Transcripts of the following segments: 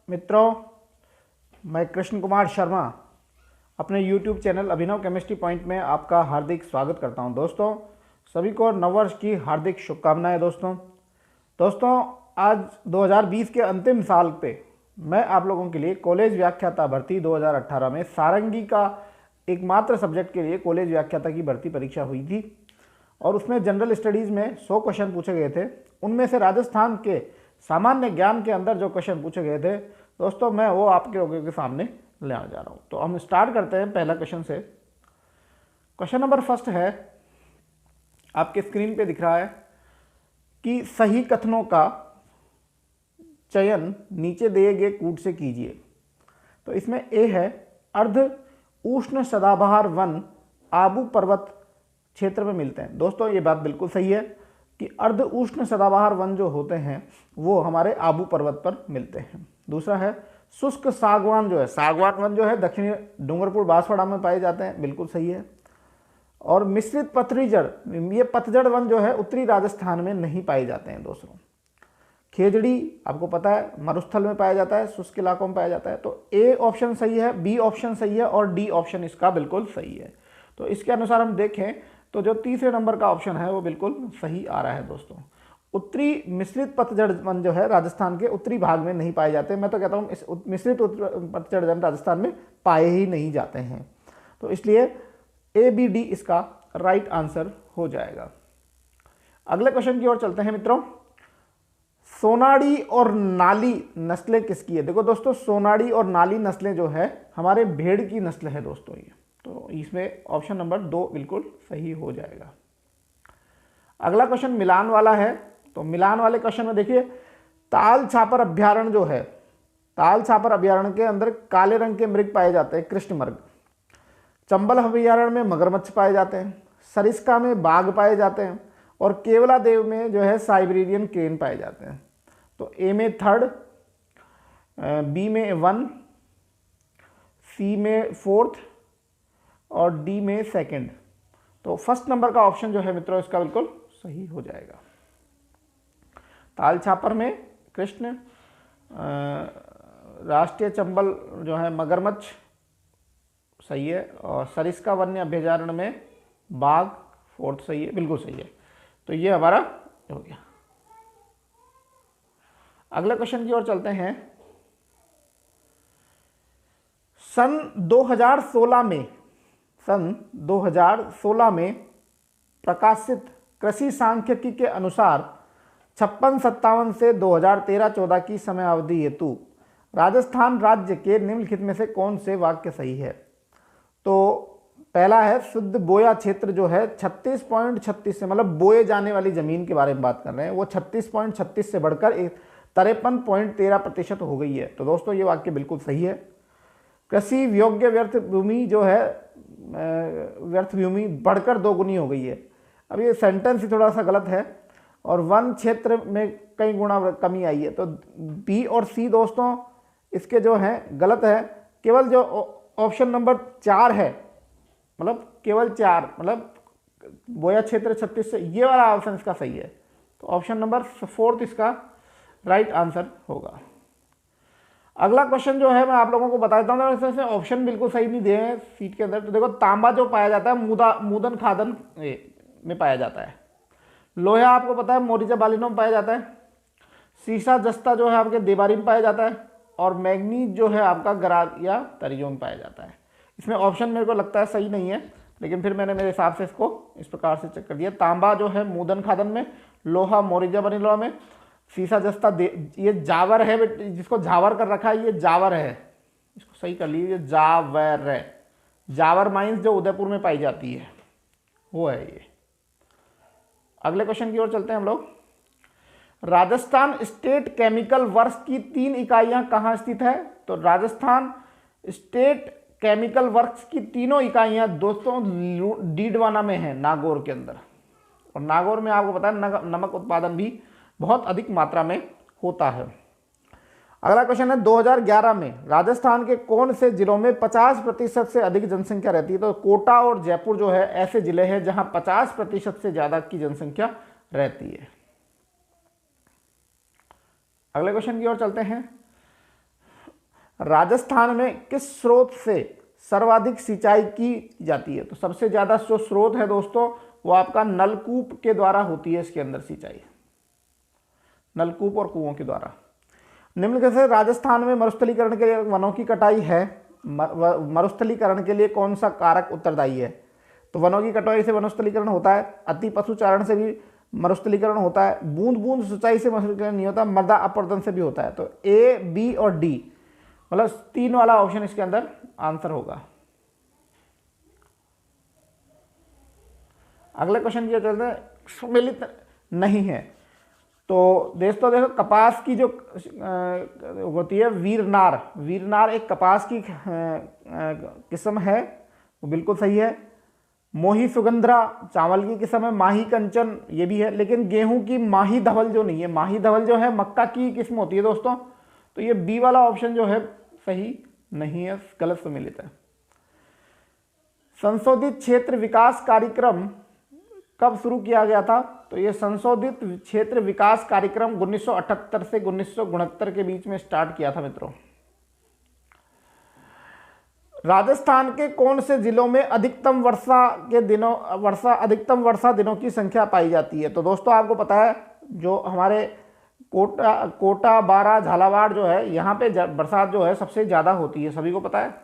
मित्रों, मैं कृष्ण कुमार शर्मा अपने YouTube चैनल अभिनव केमिस्ट्री पॉइंट में आपका हार्दिक स्वागत करता हूं। दोस्तों, सभी को नववर्ष की हार्दिक शुभकामनाएं। दोस्तों आज 2020 के अंतिम साल पे मैं आप लोगों के लिए कॉलेज व्याख्याता भर्ती 2018 में सारंगी का एकमात्र सब्जेक्ट के लिए कॉलेज व्याख्याता की भर्ती परीक्षा हुई थी और उसमें जनरल स्टडीज़ में 100 क्वेश्चन पूछे गए थे। उनमें से राजस्थान के सामान्य ज्ञान के अंदर जो क्वेश्चन पूछे गए थे दोस्तों, मैं वो आपके लोगों के सामने ले आने जा रहा हूँ। तो हम स्टार्ट करते हैं पहला क्वेश्चन से। क्वेश्चन नंबर फर्स्ट है, आपके स्क्रीन पे दिख रहा है कि सही कथनों का चयन नीचे दिए गए कूट से कीजिए। तो इसमें ए है, अर्ध उष्ण सदाबहार वन आबू पर्वत क्षेत्र में मिलते हैं। दोस्तों ये बात बिल्कुल सही है कि अर्ध उष्ण सदाबहार वन जो होते हैं वो हमारे आबू पर्वत पर मिलते हैं। दूसरा है, शुष्क सागवान जो है, सागवान वन जो है दक्षिणी डूंगरपुर बांसवाड़ा में पाए जाते हैं, बिल्कुल सही है। और मिश्रित पथरी जड़, ये पतझड़ वन जो है उत्तरी राजस्थान में नहीं पाए जाते हैं। दोस्तों खेजड़ी आपको पता है मरुस्थल में पाया जाता है, शुष्क इलाकों में पाया जाता है। तो ए ऑप्शन सही है, बी ऑप्शन सही है और डी ऑप्शन इसका बिल्कुल सही है। तो इसके अनुसार हम देखें तो जो तीसरे नंबर का ऑप्शन है वो बिल्कुल सही आ रहा है। दोस्तों उत्तरी मिश्रित पतझड़ वन जो है राजस्थान के उत्तरी भाग में नहीं पाए जाते। मैं तो कहता हूँ इस मिश्रित पतझड़ वन राजस्थान में पाए ही नहीं जाते हैं। तो इसलिए ए बी डी इसका राइट आंसर हो जाएगा। अगले क्वेश्चन की ओर चलते हैं मित्रों। सोनाड़ी और नाली नस्लें किसकी है? देखो दोस्तों, सोनाड़ी और नाली नस्लें जो है हमारे भेड़ की नस्ल है दोस्तों ये। तो इसमें ऑप्शन नंबर 2 बिल्कुल सही हो जाएगा। अगला क्वेश्चन मिलान वाला है। तो मिलान वाले क्वेश्चन में देखिए, ताल छापर अभ्यारण्य जो है, ताल छापर अभ्यारण्य के अंदर काले रंग के मृग पाए जाते हैं, कृष्ण मृग। चंबल अभ्यारण्य में मगरमच्छ पाए जाते हैं, सरिस्का में बाघ पाए जाते हैं और केवलादेव में जो है साइबेरियन क्रेन पाए जाते हैं। तो ए में 3rd, बी में 1, सी में 4th और डी में 2nd। तो फर्स्ट नंबर का ऑप्शन जो है मित्रों इसका बिल्कुल सही हो जाएगा। ताल छापर में कृष्ण, राष्ट्रीय चंबल जो है मगरमच्छ सही है और सरिस्का वन्य अभयारण्य में बाघ 4th सही है, बिल्कुल सही है। तो ये हमारा हो गया। अगले क्वेश्चन की ओर चलते हैं। सन 2016 में प्रकाशित कृषि सांख्यिकी के अनुसार 56-57 से 2013-14 की समयावधि हेतु राजस्थान राज्य के निम्नलिखित में से कौन से वाक्य सही है? तो पहला है, शुद्ध बोया क्षेत्र जो है 36.36 से, मतलब बोए जाने वाली जमीन के बारे में बात कर रहे हैं, वो 36.36 से बढ़कर 53.13% हो गई है। तो दोस्तों ये वाक्य बिल्कुल सही है। कृषि योग्य व्यर्थ भूमि जो है व्यर्थ भूमि बढ़कर 2 गुनी हो गई है। अब ये सेंटेंस ही थोड़ा सा गलत है और वन क्षेत्र में कई गुना कमी आई है। तो बी और सी दोस्तों इसके जो हैं गलत है। केवल जो ऑप्शन नंबर 4 है, मतलब केवल 4, मतलब बोया क्षेत्र 36 से, ये वाला ऑप्शन इसका सही है। तो ऑप्शन नंबर 4 इसका राइट आंसर होगा। अगला क्वेश्चन जो है मैं आप लोगों को बता देता हूँ, इसमें ऑप्शन बिल्कुल सही नहीं दिए हैं सीट के अंदर। तो देखो, तांबा जो पाया जाता है मूदन खादन में पाया जाता है। लोहा आपको पता है मोरिजा बालिनों में पाया जाता है। सीसा जस्ता जो है आपके देबारी में पाया जाता है और मैग्नीज जो है आपका गरार या तरियों में पाया जाता है। इसमें ऑप्शन मेरे को लगता है सही नहीं है, लेकिन फिर मैंने मेरे हिसाब से इसको इस प्रकार से चेक कर दिया। तांबा जो है मूदन खादन में, लोहा मोरिजा बालिनों में, सीसा जस्ता ये जावर है, जिसको झावर कर रखा है ये जावर है, इसको सही कर लीजिए, जावर है। जावर माइंस जो उदयपुर में पाई जाती है वो है ये। अगले क्वेश्चन की ओर चलते हैं हम लोग। राजस्थान स्टेट केमिकल वर्क्स की 3 इकाइयां कहां स्थित है? तो राजस्थान स्टेट केमिकल वर्क्स की तीनों इकाइयां दोस्तों डीडवाना में है, नागौर के अंदर। और नागौर में आपको पता है नमक उत्पादन भी बहुत अधिक मात्रा में होता है। अगला क्वेश्चन है, 2011 में राजस्थान के कौन से जिलों में 50% से अधिक जनसंख्या रहती है? तो कोटा और जयपुर जो है ऐसे जिले हैं जहां 50% से ज्यादा की जनसंख्या रहती है। अगले क्वेश्चन की ओर चलते हैं। राजस्थान में किस स्रोत से सर्वाधिक सिंचाई की जाती है? तो सबसे ज़्यादा जो स्रोत है दोस्तों वो आपका नलकूप के द्वारा होती है, इसके अंदर सिंचाई नलकूप और कुओं के द्वारा। निम्नलिखित से राजस्थान में मरुस्थलीकरण के लिए वनों की कटाई है, मरुस्थलीकरण के लिए कौन सा कारक उत्तरदायी है? तो वनों की कटाई से वनस्थलीकरण होता है, अति पशुचारण से भी मरुस्थलीकरण होता है, बूंद बूंद सिंचाई से मरुस्थलीकरण नहीं होता, मृदा अपरदन से भी होता है। तो ए, बी और डी, मतलब 3 वाला ऑप्शन इसके अंदर आंसर होगा। अगले क्वेश्चन की चलते हैं, सम्मिलित नहीं है। तो दोस्तों देखो, कपास की जो होती है वीरनार एक कपास की किस्म है, वो बिल्कुल सही है। मोही सुगंधरा चावल की किस्म है, माही कंचन ये भी है, लेकिन गेहूं की माही धवल जो नहीं है, माही धवल जो है मक्का की किस्म होती है दोस्तों। तो ये बी वाला ऑप्शन जो है सही नहीं है, गलत सम्मिलित है। संशोधित क्षेत्र विकास कार्यक्रम कब शुरू किया गया था? तो ये संशोधित क्षेत्र विकास कार्यक्रम 1978 से 1969 के बीच में स्टार्ट किया था मित्रों। राजस्थान के कौन से जिलों में अधिकतम वर्षा दिनों की संख्या पाई जाती है? तो दोस्तों आपको पता है, जो हमारे कोटा, बारां, झालावाड़ जो है, यहाँ पे बरसात जो है सबसे ज्यादा होती है, सभी को पता है।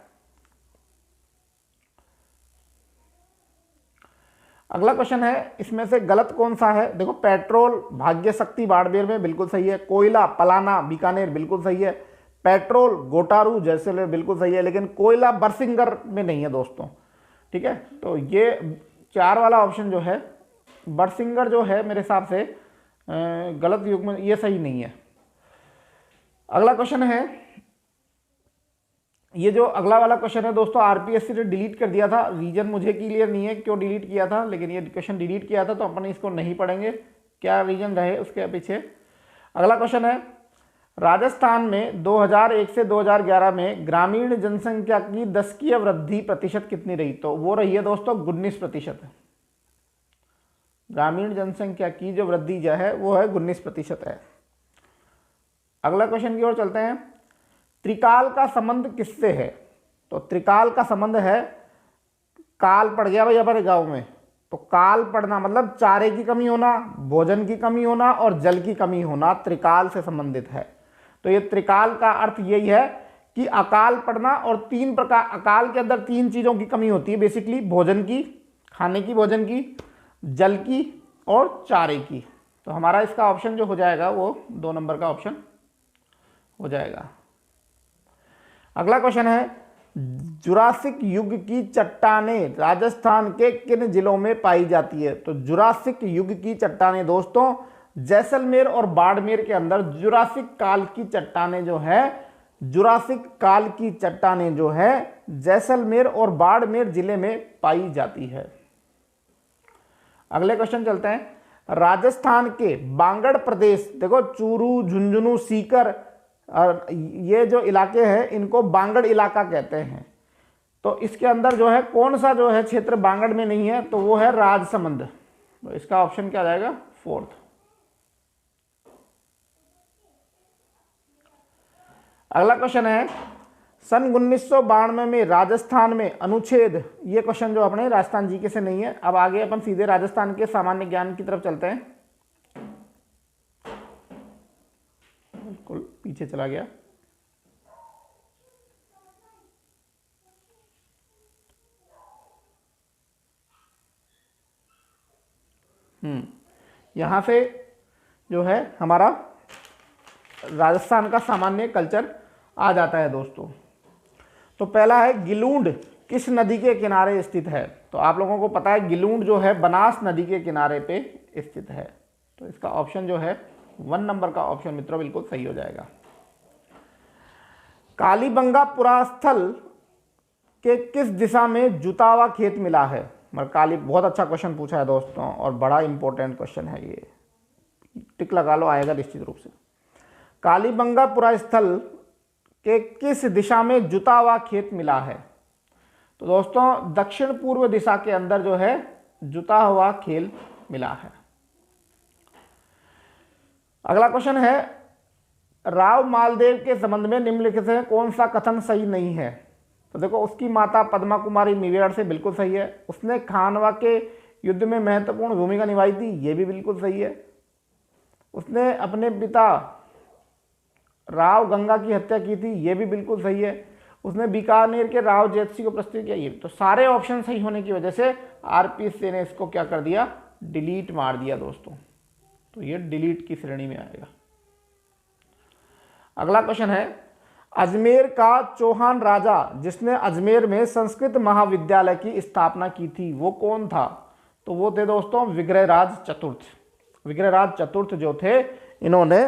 अगला क्वेश्चन है, इसमें से गलत कौन सा है? देखो, पेट्रोल भाग्य शक्ति बाड़मेर में बिल्कुल सही है, कोयला पलाना बीकानेर बिल्कुल सही है, पेट्रोल गोटारू जैसलमेर बिल्कुल सही है, लेकिन कोयला बरसिंगर में नहीं है दोस्तों। ठीक है, तो ये 4 वाला ऑप्शन जो है बरसिंगर जो है मेरे हिसाब से गलत युग में, ये सही नहीं है। अगला क्वेश्चन है, ये जो अगला वाला क्वेश्चन है दोस्तों आरपीएससी ने डिलीट कर दिया था, रीजन मुझे क्लियर नहीं है क्यों डिलीट किया था, लेकिन ये क्वेश्चन डिलीट किया था तो अपन इसको नहीं पढ़ेंगे, क्या रीजन रहे उसके पीछे। अगला क्वेश्चन है, राजस्थान में 2001 से 2011 में ग्रामीण जनसंख्या की दशकीय वृद्धि प्रतिशत कितनी रही? तो वो रही है दोस्तों 19%। ग्रामीण जनसंख्या की जो वृद्धि जो है वो है 19% है। अगला क्वेश्चन की ओर चलते हैं, त्रिकाल का संबंध किससे है? तो त्रिकाल का संबंध है, काल पड़ गया भाई हमारे गांव में, तो काल पड़ना मतलब चारे की कमी होना, भोजन की कमी होना और जल की कमी होना त्रिकाल से संबंधित है। तो ये त्रिकाल का अर्थ यही है कि अकाल पड़ना, और 3 प्रकार, अकाल के अंदर 3 चीजों की कमी होती है बेसिकली, भोजन की, खाने की भोजन की, जल की और चारे की। तो हमारा इसका ऑप्शन जो हो जाएगा वो 2 नंबर का ऑप्शन हो जाएगा। अगला क्वेश्चन है, जुरासिक युग की चट्टानें राजस्थान के किन जिलों में पाई जाती है? तो जुरासिक युग की चट्टानें दोस्तों जैसलमेर और बाड़मेर के अंदर जुरासिक काल की चट्टानें जो है, जुरासिक काल की चट्टानें जो है जैसलमेर और बाड़मेर जिले में पाई जाती है। अगले क्वेश्चन चलते हैं, राजस्थान के बांगड़ प्रदेश, देखो चूरू, झुंझुनू, सीकर और ये जो इलाके हैं इनको बांगड़ इलाका कहते हैं। तो इसके अंदर जो है कौन सा जो है क्षेत्र बांगड़ में नहीं है? तो वो है राजसमंद। तो इसका ऑप्शन क्या जाएगा? 4th। अगला क्वेश्चन है, सन 1992 में राजस्थान में अनुच्छेद, ये क्वेश्चन जो अपने राजस्थान जीके से नहीं है। अब आगे अपन सीधे राजस्थान के सामान्य ज्ञान की तरफ चलते हैं, बिल्कुल पीछे चला गया। यहां से जो है हमारा राजस्थान का सामान्य कल्चर आ जाता है दोस्तों। तो पहला है, गिलूंड किस नदी के किनारे स्थित है? तो आप लोगों को पता है गिलूंड जो है बनास नदी के किनारे पे स्थित है। तो इसका ऑप्शन जो है 1 नंबर का ऑप्शन मित्रों बिल्कुल सही हो जाएगा। कालीबंगा पुरास्थल के किस दिशा में जुता हुआ खेत मिला है? बहुत अच्छा क्वेश्चन पूछा है दोस्तों और बड़ा इंपॉर्टेंट क्वेश्चन है ये, टिक लगा लो, आएगा निश्चित रूप से। कालीबंगा पुरास्थल के किस दिशा में जुता हुआ खेत मिला है? तो दोस्तों दक्षिण पूर्व दिशा के अंदर जो है जुता हुआ खेल मिला है। अगला क्वेश्चन है, राव मालदेव के संबंध में निम्नलिखित से कौन सा कथन सही नहीं है? तो देखो, उसकी माता पद्मा कुमारी मेवाड़ से, बिल्कुल सही है। उसने खानवा के युद्ध में महत्वपूर्ण भूमिका निभाई थी, ये भी बिल्कुल सही है। उसने अपने पिता राव गंगा की हत्या की थी, ये भी बिल्कुल सही है। उसने बीकानेर के राव जैतसी को प्रस्तुत किया, ये। तो सारे ऑप्शन सही होने की वजह से आरपीएससी ने इसको क्या कर दिया, डिलीट मार दिया दोस्तों। तो ये डिलीट की श्रेणी में आएगा। अगला क्वेश्चन है, अजमेर का चौहान राजा जिसने अजमेर में संस्कृत महाविद्यालय की स्थापना की थी, वो कौन था? तो वो थे दोस्तों विग्रहराज चतुर्थ। विग्रहराज चतुर्थ जो थे, इन्होंने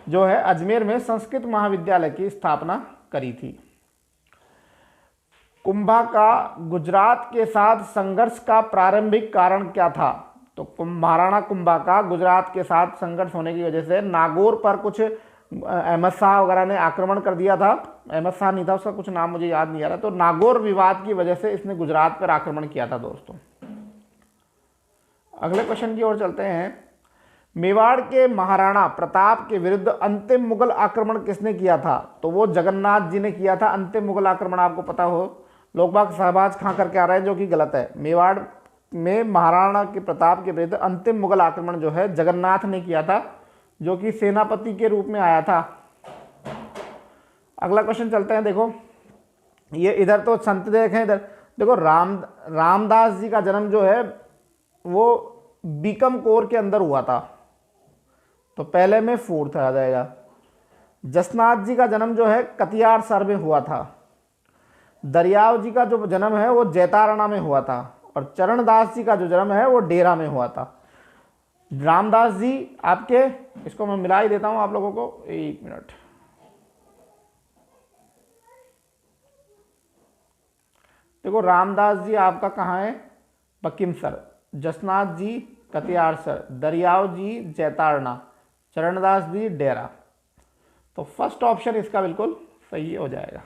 जो है अजमेर में संस्कृत महाविद्यालय की स्थापना करी थी। कुंभा का गुजरात के साथ संघर्ष का प्रारंभिक कारण क्या था? तो महाराणा कुंभा का गुजरात के साथ संघर्ष होने की वजह से नागौर पर कुछ अहमद शाह वगैरह ने आक्रमण कर दिया था। अहमद शाह नहीं था, उसका कुछ नाम मुझे याद नहीं आ रहा। तो नागौर विवाद की वजह से इसने गुजरात पर आक्रमण किया था दोस्तों। अगले क्वेश्चन की ओर चलते हैं। मेवाड़ के महाराणा प्रताप के विरुद्ध अंतिम मुगल आक्रमण किसने किया था? तो वो जगन्नाथ जी ने किया था अंतिम मुगल आक्रमण। आपको पता हो, लोग बाग शहबाज खां करके आ रहे हैं, जो कि गलत है। मेवाड़ में महाराणा के प्रताप के विरुद्ध अंतिम मुगल आक्रमण जो है जगन्नाथ ने किया था, जो कि सेनापति के रूप में आया था। अगला क्वेश्चन चलते हैं। देखो, ये इधर तो संत देखें, इधर देखो रामदास जी का जन्म जो है वो बीकम कोर के अंदर हुआ था, तो पहले में फोर्थ आ जाएगा। जसनाथ जी का जन्म जो है कतियार सर में हुआ था। दरियाव जी का जो जन्म है वो जैतारणा में हुआ था, और चरणदास जी का जो जन्म है वो डेरा में हुआ था। रामदास जी आपके, इसको मैं मिला ही देता हूं आप लोगों को, एक मिनट। देखो, रामदास जी आपका कहाँ है, बकिमसर। जसनाथ जी कतियार सर, दरियाव जी जैतारणा, चरणदास जी डेरा। तो फर्स्ट ऑप्शन इसका बिल्कुल सही हो जाएगा।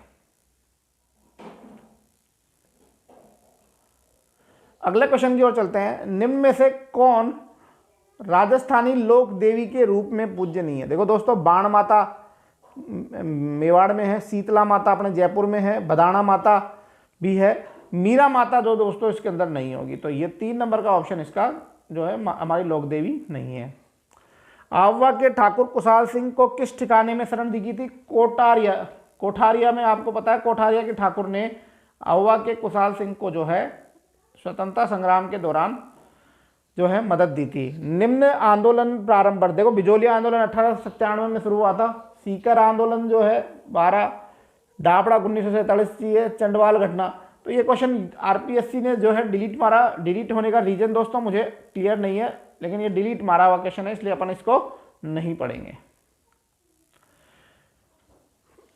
अगले क्वेश्चन की ओर चलते हैं। निम्न में से कौन राजस्थानी लोक देवी के रूप में पूज्यनीय है? देखो दोस्तों, बाण माता मेवाड़ में है, शीतला माता अपने जयपुर में है, बदाना माता भी है, मीरा माता जो दोस्तों इसके अंदर नहीं होगी। तो ये 3 नंबर का ऑप्शन इसका जो है हमारी लोक देवी नहीं है। आवा के ठाकुर कुशाल सिंह को किस ठिकाने में शरण दी गई थी? कोठारिया में। आपको पता है, कोठारिया के ठाकुर ने आवा के कुशाल सिंह को जो है स्वतंत्रता संग्राम के दौरान जो है मदद दी थी। निम्न आंदोलन प्रारंभ, देखो बिजोलिया आंदोलन 1897 में शुरू हुआ था। सीकर आंदोलन जो है 12, डापड़ा 1947 की है, चंडवाल घटना। तो ये क्वेश्चन आरपीएससी ने जो है डिलीट मारा। डिलीट होने का रीजन दोस्तों मुझे क्लियर नहीं है, लेकिन ये डिलीट मारा हुआ क्वेश्चन है, इसलिए अपन इसको नहीं पढ़ेंगे।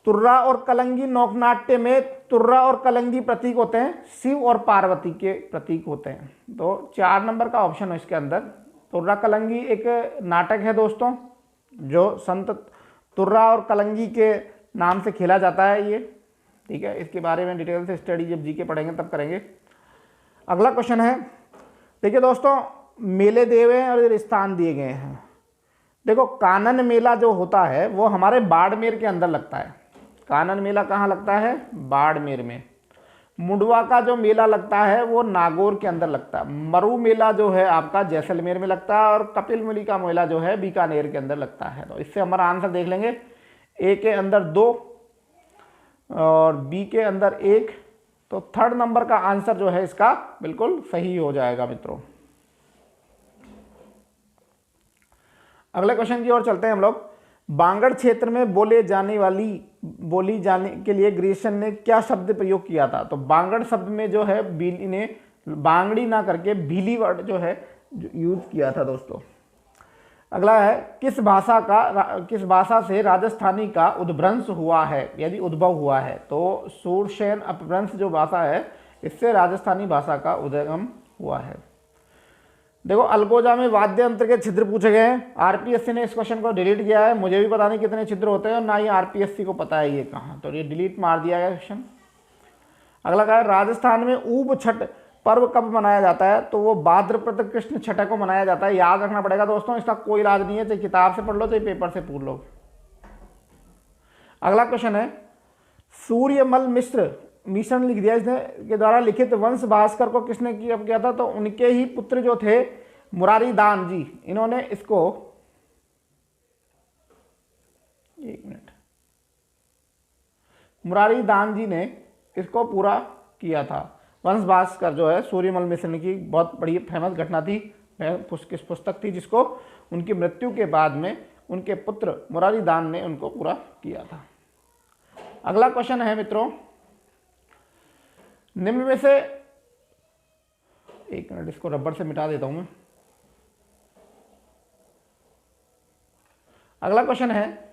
तुर्रा और कलंगी नौकनाट्य में तुर्रा और कलंगी प्रतीक होते हैं, शिव और पार्वती के प्रतीक होते हैं। तो 4 नंबर का ऑप्शन है इसके अंदर। तुर्रा कलंगी एक नाटक है दोस्तों, जो संत तुर्रा और कलंगी के नाम से खेला जाता है ये, ठीक है। इसके बारे में डिटेल से स्टडी जब जीके पढ़ेंगे तब करेंगे। अगला क्वेश्चन है, देखिए दोस्तों, मेले दिए हुए हैं और स्थान दिए गए हैं। देखो, कानन मेला जो होता है वो हमारे बाड़मेर के अंदर लगता है। कानन मेला कहाँ लगता है? बाड़मेर में। मुंडवा का जो मेला लगता है वो नागौर के अंदर लगता है। मरु मेला जो है आपका जैसलमेर में लगता है, और कपिल मुनि का मेला जो है बीकानेर के अंदर लगता है। तो इससे हमारा आंसर देख लेंगे, ए के अंदर 2 और बी के अंदर 1। तो 3rd नंबर का आंसर जो है इसका बिल्कुल सही हो जाएगा मित्रों। अगले क्वेश्चन की ओर चलते हैं हम लोग। बांगड़ क्षेत्र में बोली जाने के लिए ग्रीसन ने क्या शब्द प्रयोग किया था? तो बांगड़ शब्द में जो है बीली ने बांगड़ी ना करके भीली वर्ड जो है यूज किया था दोस्तों। अगला है, किस भाषा से राजस्थानी का उद्भ्रंश हुआ है, यदि उद्भव हुआ है? तो सूरसेन अपभ्रंश जो भाषा है, इससे राजस्थानी भाषा का उद्गम हुआ है। देखो, अलगोजा में वाद्य यंत्र के छिद्र पूछे गए हैं। आरपीएससी ने इस क्वेश्चन को डिलीट किया है। मुझे भी पता नहीं कितने छिद्र होते हैं, और ना ही आरपीएससी को पता है ये कहाँ, तो ये डिलीट मार दिया गया क्वेश्चन। अगला क्या है, राजस्थान में ऊब छठ पर्व कब मनाया जाता है? तो वो भाद्रपद कृष्ण छठ को मनाया जाता है। याद रखना पड़ेगा दोस्तों, इसका कोई इलाज नहीं है, चाहे किताब से पढ़ लो चाहे पेपर से पूछ लो। अगला क्वेश्चन है, सूर्यमल मिश्र मिशन लिख दिया इसने के द्वारा लिखित वंश भास्कर को किसने किया था? तो उनके ही पुत्र जो थे मुरारी दान जी, इन्होंने इसको, एक मिनट, मुरारी दान जी ने इसको पूरा किया था। वंश भास्कर जो है सूर्यमल मिशन की बहुत बड़ी फेमस घटना थी, किस पुस्तक थी, जिसको उनकी मृत्यु के बाद में उनके पुत्र मुरारी दान ने उनको पूरा किया था। अगला क्वेश्चन है मित्रों, निम्न में से, एक मिनट इसको रबर से मिटा देता हूं मैं। अगला क्वेश्चन है,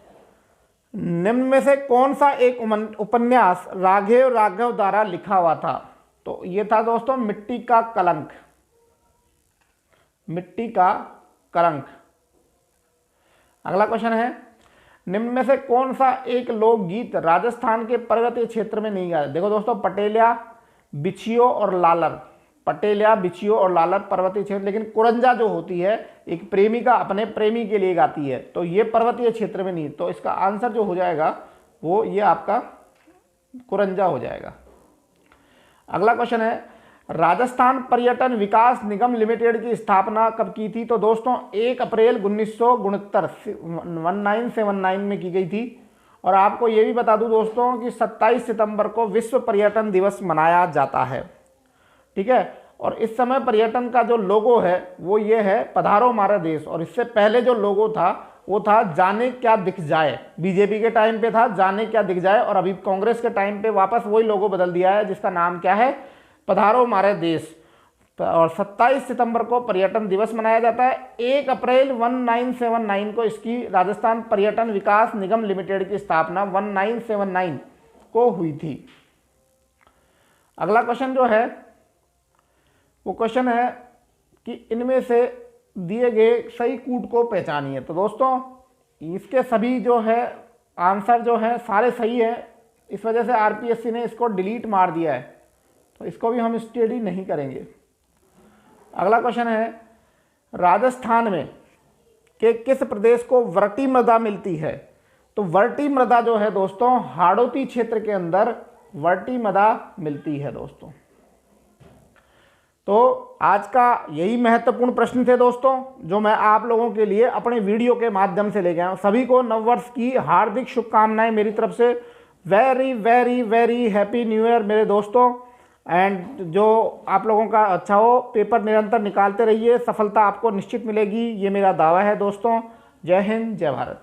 निम्न में से कौन सा एक उपन्यास राघव द्वारा लिखा हुआ था? तो ये था दोस्तों मिट्टी का कलंक। मिट्टी का कलंक। अगला क्वेश्चन है, निम्न में से कौन सा एक लोकगीत राजस्थान के पर्वतीय क्षेत्र में नहीं गाया? देखो दोस्तों, पटेलिया, बिछियो और लालर, पटेलिया, बिछियो और लालर पर्वतीय क्षेत्र, लेकिन कुरंजा जो होती है एक प्रेमिका अपने प्रेमी के लिए गाती है, तो ये पर्वतीय क्षेत्र में नहीं। तो इसका आंसर जो हो जाएगा वो ये आपका कुरंजा हो जाएगा। अगला क्वेश्चन है, राजस्थान पर्यटन विकास निगम लिमिटेड की स्थापना कब की थी? तो दोस्तों 1 अप्रैल 1979 में की गई थी। और आपको ये भी बता दूं दोस्तों कि 27 सितंबर को विश्व पर्यटन दिवस मनाया जाता है। ठीक है, और इस समय पर्यटन का जो लोगो है वो ये है, पधारो हमारा देश। और इससे पहले जो लोगो था वो था जाने क्या दिख जाए। बीजेपी के टाइम पे था जाने क्या दिख जाए, और अभी कांग्रेस के टाइम पे वापस वही लोगो बदल दिया है, जिसका नाम क्या है, पधारो हमारे देश। और 27 सितंबर को पर्यटन दिवस मनाया जाता है। 1 अप्रैल 1979 को इसकी राजस्थान पर्यटन विकास निगम लिमिटेड की स्थापना 1979 को हुई थी। अगला क्वेश्चन जो है वो क्वेश्चन है कि इनमें से दिए गए सही कूट को पहचानिए। तो दोस्तों इसके सभी जो है आंसर जो है सारे सही है, इस वजह से आरपीएससी ने इसको डिलीट मार दिया है, तो इसको भी हम स्टडी नहीं करेंगे। अगला क्वेश्चन है, राजस्थान में के किस प्रदेश को वर्टी मृदा मिलती है? तो वर्टी मृदा जो है दोस्तों हाड़ौती क्षेत्र के अंदर वर्टी मृदा मिलती है दोस्तों। तो आज का यही महत्वपूर्ण प्रश्न थे दोस्तों, जो मैं आप लोगों के लिए अपने वीडियो के माध्यम से ले गया हूं। सभी को नववर्ष की हार्दिक शुभकामनाएं मेरी तरफ से। Very very very happy new year मेरे दोस्तों। एंड जो आप लोगों का अच्छा हो, पेपर निरंतर निकालते रहिए, सफलता आपको निश्चित मिलेगी, ये मेरा दावा है दोस्तों। जय हिंद, जय भारत।